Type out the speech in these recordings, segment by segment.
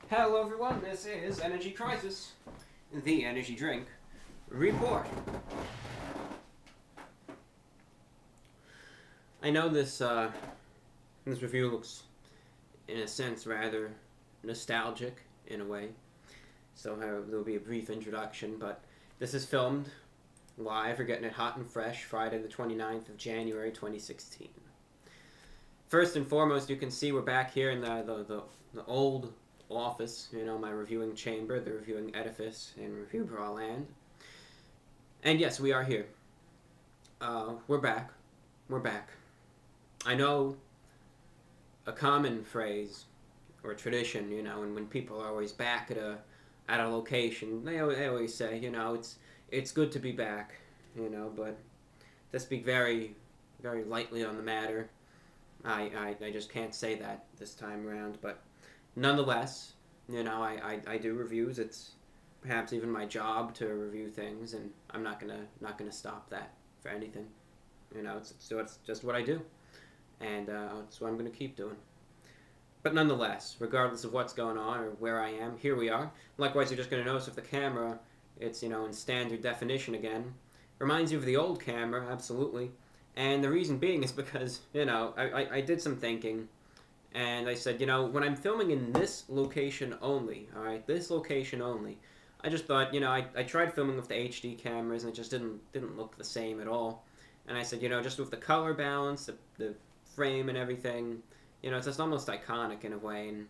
Hello everyone, this is Energy Crisis, the energy drink report. I know this review looks, in a sense, rather nostalgic in a way, so there'll be a brief introduction, but this is filmed live. We're getting it hot and fresh, Friday the 29th of January 2016. First and foremost, you can see we're back here in the old office, my reviewing chamber, the reviewing edifice in Review Bra Land. And yes, we are here. We're back. We're back. I know a common phrase or tradition, and when people are always back at a location, they always say, it's good to be back, but to speak very, very lightly on the matter, I just can't say that this time around, but nonetheless, I do reviews. It's perhaps even my job to review things, and I'm not gonna stop that for anything. It's just what I do, and it's what I'm gonna keep doing. But nonetheless, regardless of what's going on or where I am, here we are. Likewise, you're just gonna notice if the camera, it's in standard definition again. Reminds you of the old camera, absolutely. And the reason being is because I did some thinking. And I said, when I'm filming in this location only, alright, this location only, I just thought, I tried filming with the HD cameras and it just didn't look the same at all. And I said, just with the color balance, the frame and everything, it's just almost iconic in a way. And,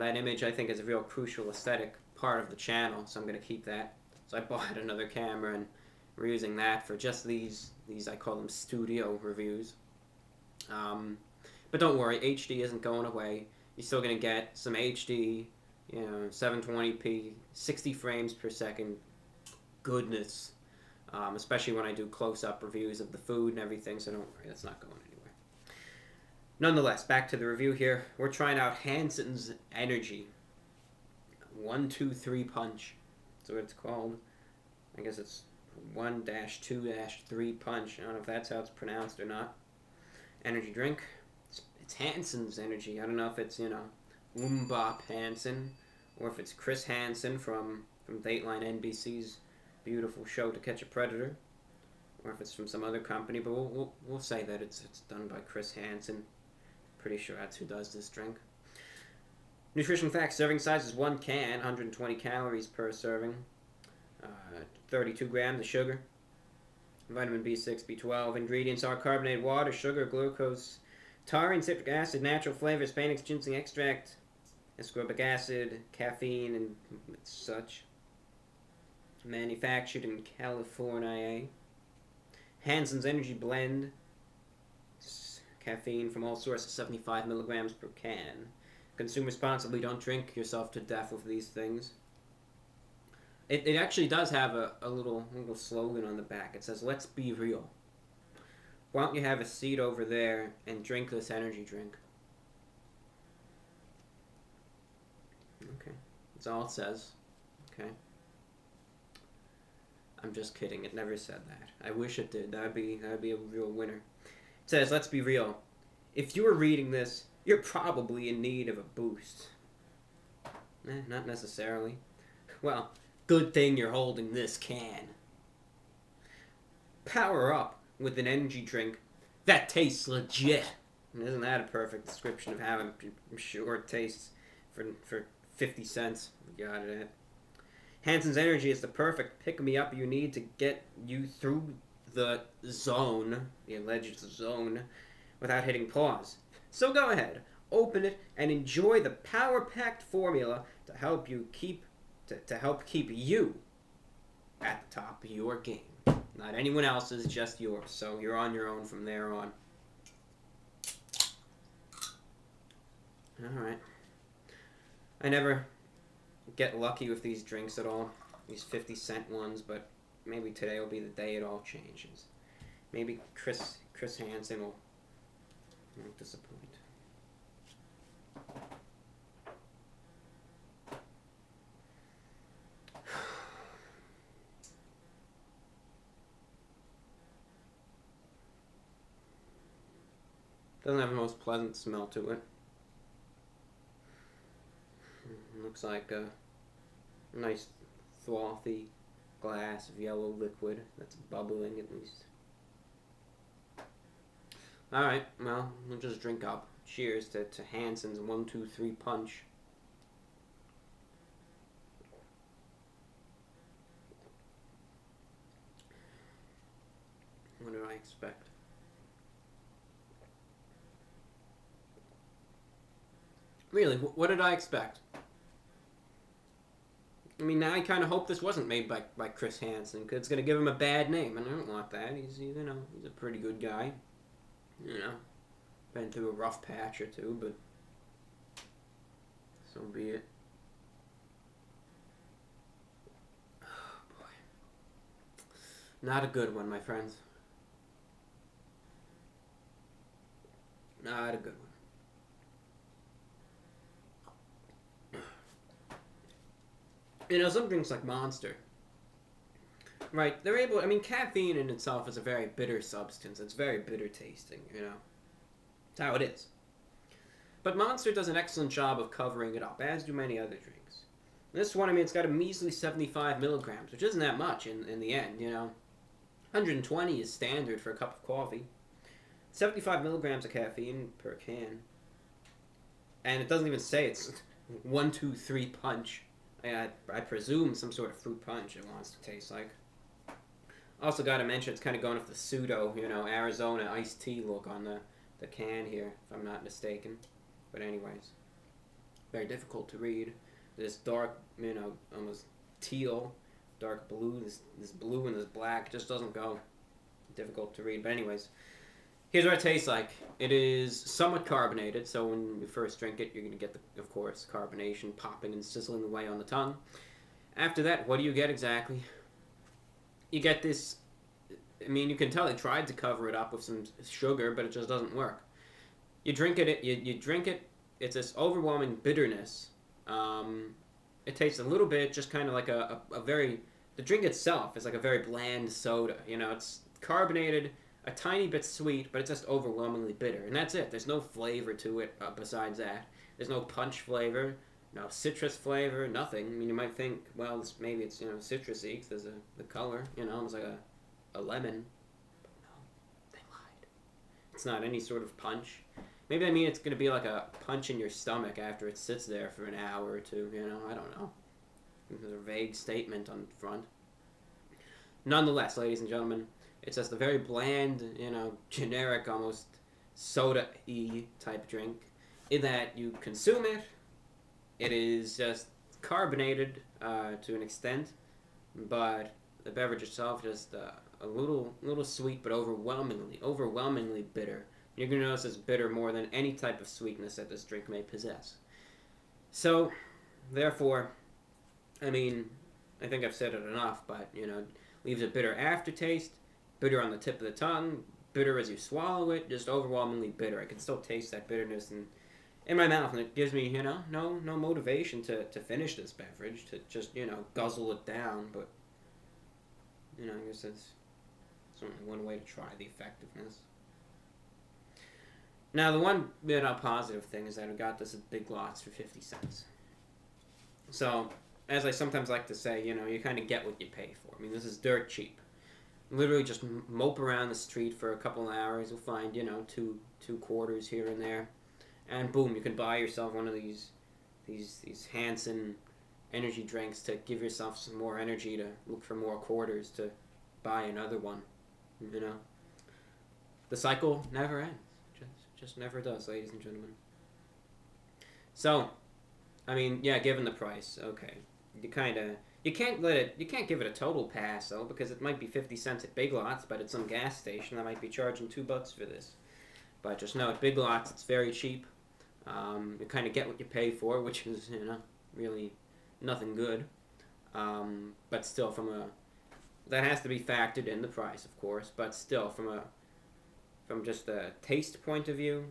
that image I think is a real crucial aesthetic part of the channel, so I'm going to keep that. So I bought another camera and we're using that for just these I call them studio reviews. But don't worry, HD isn't going away. You're still going to get some HD, 720p, 60 frames per second goodness, especially when I do close-up reviews of the food and everything, so don't worry, that's not going anywhere. Nonetheless, back to the review here. We're trying out Hansen's Energy 1-2-3 Punch. That's what it's called. I guess it's 1-2-3 Punch. I don't know if that's how it's pronounced or not. Energy drink. It's Hansen's Energy. I don't know if it's, Bop Hansen, or if it's Chris Hansen from Dateline NBC's beautiful show To Catch a Predator, or if it's from some other company, but we'll say that it's done by Chris Hansen. Pretty sure that's who does this drink. Nutrition facts: serving size is 1 can, 120 calories per serving, 32 grams of sugar, vitamin B6, B12. Ingredients are carbonated water, sugar, glucose, taurine, citric acid, natural flavors, Panax ginseng extract, ascorbic acid, caffeine, and such. Manufactured in California. Hansen's Energy Blend. Caffeine from all sources, 75 milligrams per can. Consume responsibly. Don't drink yourself to death with these things. It actually does have a little slogan on the back. It says, "Let's be real. Why don't you have a seat over there and drink this energy drink?" Okay. That's all it says. Okay. I'm just kidding. It never said that. I wish it did. That would be a real winner. It says, "Let's be real. If you were reading this, you're probably in need of a boost." Not necessarily. Well, good thing you're holding this can. Power up with an energy drink that tastes legit. Isn't that a perfect description of how I'm sure it tastes for 50 cents? Got it. Hansen's Energy is the perfect pick-me-up you need to get you through the zone, the alleged zone, without hitting pause. So go ahead, open it, and enjoy the power-packed formula to help keep you at the top of your game. Not anyone else's, just yours. So you're on your own from there on. Alright. I never get lucky with these drinks at all. These 50-cent ones, but maybe today will be the day it all changes. Maybe Chris Hansen will disappoint. Doesn't have the most pleasant smell to it. Looks like a nice frothy glass of yellow liquid that's bubbling at least. Alright, well, we'll just drink up. Cheers to Hansen's 1, 2, 3 punch. What did I expect? Really, what did I expect? I mean, now I kind of hope this wasn't made by Chris Hansen, because it's going to give him a bad name, and I don't want that. He's a pretty good guy. Been through a rough patch or two, but so be it. Oh, boy. Not a good one, my friends. Not a good one. Some drinks like Monster, right, they're able, caffeine in itself is a very bitter substance. It's very bitter tasting, It's how it is. But Monster does an excellent job of covering it up, as do many other drinks. This one, it's got a measly 75 milligrams, which isn't that much in the end, 120 is standard for a cup of coffee. 75 milligrams of caffeine per can. And it doesn't even say it's 1, 2, 3 punch. I presume some sort of fruit punch it wants to taste like. Also got to mention, it's kind of going with the pseudo, Arizona iced tea look on the can here, if I'm not mistaken. But anyways, very difficult to read. This dark, almost teal, dark blue, this blue and this black just doesn't go. Difficult to read. But anyways, here's what it tastes like. It is somewhat carbonated, so when you first drink it, you're going to get, of course, carbonation popping and sizzling away on the tongue. After that, what do you get exactly? You get this, you can tell they tried to cover it up with some sugar, but it just doesn't work. You drink it, you drink it, it's this overwhelming bitterness. It tastes a little bit just kind of like a very, the drink itself is like a very bland soda. It's carbonated, a tiny bit sweet, but it's just overwhelmingly bitter. And that's it. There's no flavor to it besides that. There's no punch flavor, no citrus flavor, nothing. You might think, well, maybe it's, citrusy because there's the color, it's like a lemon. But no, they lied. It's not any sort of punch. Maybe it's going to be like a punch in your stomach after it sits there for an hour or two, I don't know. There's a vague statement on the front. Nonetheless, ladies and gentlemen, it's just a very bland, generic, almost soda-y type drink. In that you consume it, it is just carbonated to an extent, but the beverage itself just a little sweet, but overwhelmingly bitter. You're going to notice it's bitter more than any type of sweetness that this drink may possess. So, therefore, I think I've said it enough, but, leaves a bitter aftertaste, bitter on the tip of the tongue, bitter as you swallow it, just overwhelmingly bitter. I can still taste that bitterness in my mouth, and it gives me, no motivation to finish this beverage, to just, guzzle it down, but, I guess it's only one way to try the effectiveness. Now, the one positive thing is that I got this at Big Lots for 50 cents. So, as I sometimes like to say, you kind of get what you pay for. This is dirt cheap. Literally just mope around the street for a couple hours. You'll find, two quarters here and there. And boom, you can buy yourself one of these Hansen energy drinks to give yourself some more energy to look for more quarters to buy another one. The cycle never ends. Just never does, ladies and gentlemen. So, given the price, okay. You can't give it a total pass though, because it might be 50 cents at Big Lots, but at some gas station I might be charging $2 for this. But just know at Big Lots it's very cheap. You kind of get what you pay for, which is really nothing good. But still, that has to be factored in the price, of course. But still, from just a taste point of view,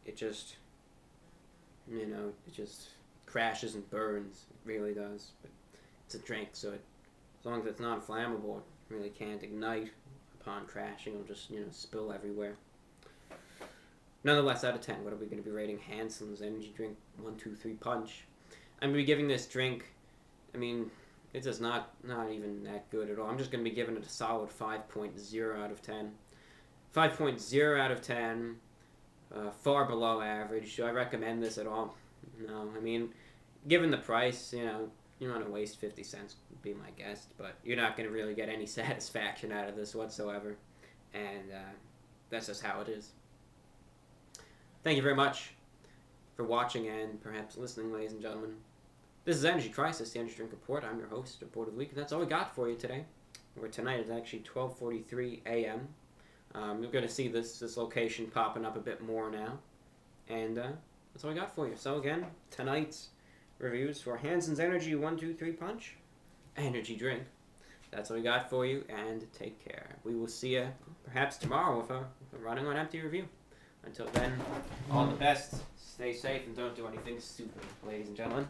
it just crashes and burns. It really does. But it's a drink, so as long as it's not flammable, it really can't ignite upon crashing. It'll just spill everywhere. Nonetheless, out of 10, what are we going to be rating Hansen's energy drink 1, 2, 3 punch? I'm going to be giving this drink, I mean, it's just not even that good at all. I'm just going to be giving it a solid 5.0 out of 10. 5.0 out of 10, far below average. Do I recommend this at all? No. I mean, given the price, you know, you don't want to waste 50 cents, be my guest, but you're not going to really get any satisfaction out of this whatsoever. And that's just how it is. Thank you very much for watching and perhaps listening, ladies and gentlemen. This is Energy Crisis, the Energy Drink Report. I'm your host, Report of the Week, and that's all we got for you today. Where tonight is actually 12:43 a.m. You're going to see this location popping up a bit more now. And that's all we got for you. So again, tonight's reviews for Hansen's Energy 1-2-3 Punch Energy Drink. That's all we got for you, and take care. We will see you perhaps tomorrow with a running on empty review. Until then, all the best. Stay safe and don't do anything stupid, ladies and gentlemen.